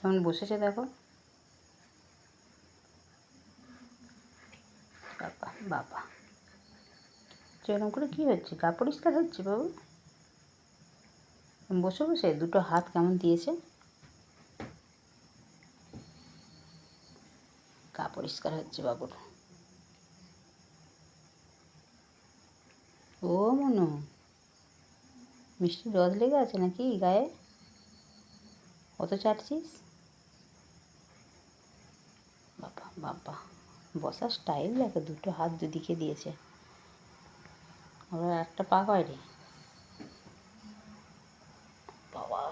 কেমন বসেছে দেখো। বাবা বাবা, এরকম করে কী হচ্ছে? গা পরিষ্কার হচ্ছে বাবু? বসে বসে দুটো হাত কেমন দিয়েছে। গা পরিষ্কার হচ্ছে বাবুর। ও মনু, মিষ্টি রস লেগে আছে নাকি গায়ে? অত চাটছিস? বাবা বাবা, বসার স্টাইল দেখো, দুটো হাত দুদিকে দিয়েছে। আবার একটা পা কয় রে বাবা।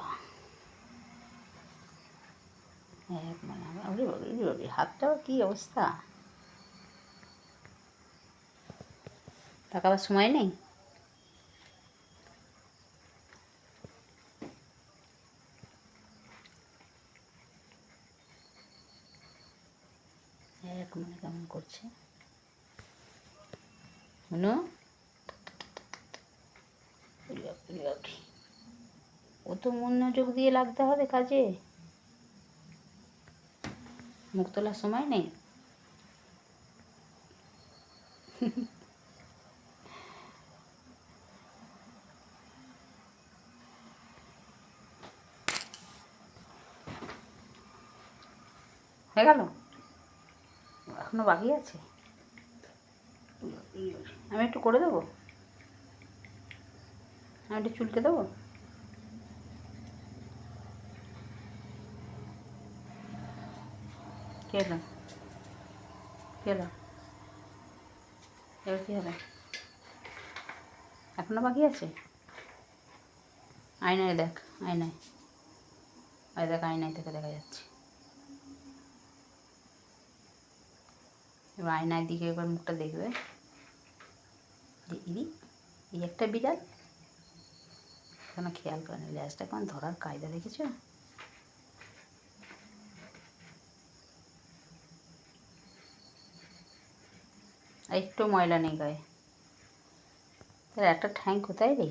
এক মানে হাতটাও কী অবস্থা। তাকাবার সময় নেই। এক মানে কেমন করছে মনো। ও তো মনোযোগ দিয়ে লাগতে হবে কাজে, মুখ তোলার সময় নেই। হয়ে গেল? এখনো বাকি আছে? আমি একটু করে দেবো? আমি একটু চুলকে দেবো? কে এলো? কে এলো? এবার কী হবে? এখনো বাকি আছে? আয়নায় দেখ, আয়নায়, আয় দেখ, আয়নায় থেকে দেখা যাচ্ছে। এবার আয়নার দিকে এবার মুখটা দেখবে। ইদি, এই একটা বিড়াল এখনো খেয়াল করেনি। ল্যাজটা কেমন ধরার কায়দা দেখেছো? আর একটু ময়লা নেই গায়ে। তার একটা ঠ্যাং কোথায় রে?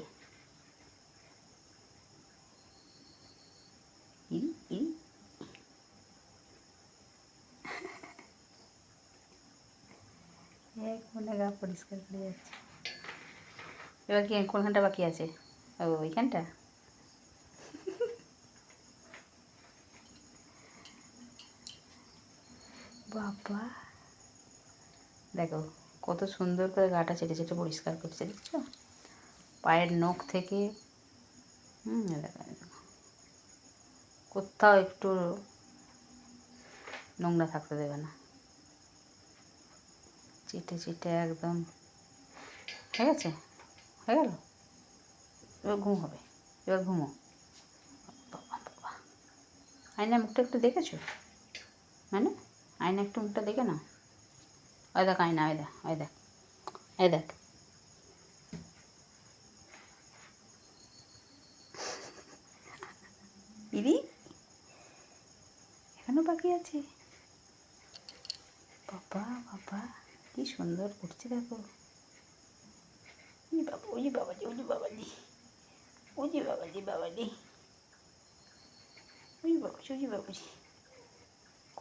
ইরি ইরি, এক মনে গা পরিষ্কার করে যাচ্ছে। এবার কি কোনখানটা বাকি আছে? ও ওইখানটা। বাবা দেখো কত সুন্দর করে গাটা চেটে চেটে পরিষ্কার করছে, দেখছো? পায়ের নখ থেকে দেখো কোথাও একটু নোংরা থাকতে দেবে না। চেটে চেটে একদম হয়ে গেছে। হয়ে গেল? এবার ঘুম হবে। এবার ঘুমো। বাবা বাবা, আয়না মুখটা একটু দেখেছো? মানে আয়না একটু মুখটা দেখে না। ওই দেখ আয়না, ওই দেখ, ওই দেখ, এই দেখ। দিদি এখনো বাকি আছে? বাবা বাবা, কি সুন্দর করছে দেখো। বাবা, ওই বাবাজি, ওই বাবাজি, ওই যে বাবাজি, বাবাজি, ওই বাবাজি, ওই বাবাজি।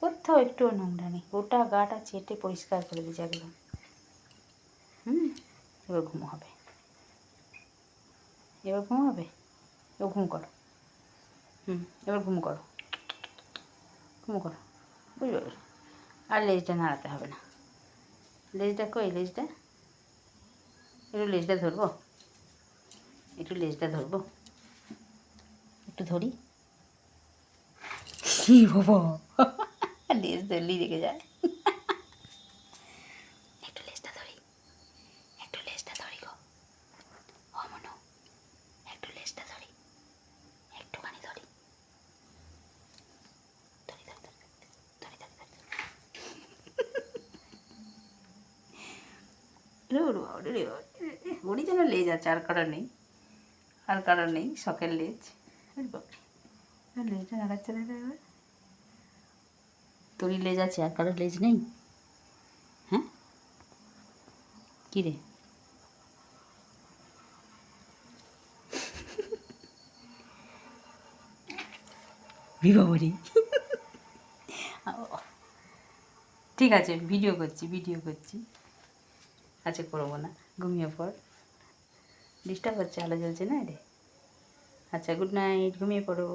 কোথাও একটু নোংরা নেই, গোটা গাটা চেটে পরিষ্কার করে দিয়েছে একদম। এবার ঘুমো হবে। এবার ঘুম হবে। এবার ঘুম করো। এবার ঘুম করো, ঘুম করো। বুঝবে? আর লেজটা নাড়াতে হবে না। লেজটা কই? লেজটা একটু, লেজটা ধরবো, একটু লেজটা ধরবো, একটু ধরি। কি বাবা, লেজ ধরলেই রেখে যায়। একটু লেজটা ধরি, একটু লেজটা ধরি গো। ও মনু, একটু লেজটা ধরি, একটুখানি ধরি, ধরি ধরি ধরি ধরি ধরি ধরি। ওরই যেন লেজ আছে, আর কারোর নেই, আর কারোর নেই শখের লেজ। লেজটা নাড়াচ্ছে দেখা এবার। তোরই লেজ আছে, আর কারোর লেজ নেই? হ্যাঁ কী রে? বিবাহরি ঠিক আছে, ভিডিও করছি। আচ্ছা করবো না, ঘুমিয়ে পড়। ডিস্টার্ব হচ্ছে, আলো জ্বলছে না রে। আচ্ছা গুড নাইট, ঘুমিয়ে পড়ো।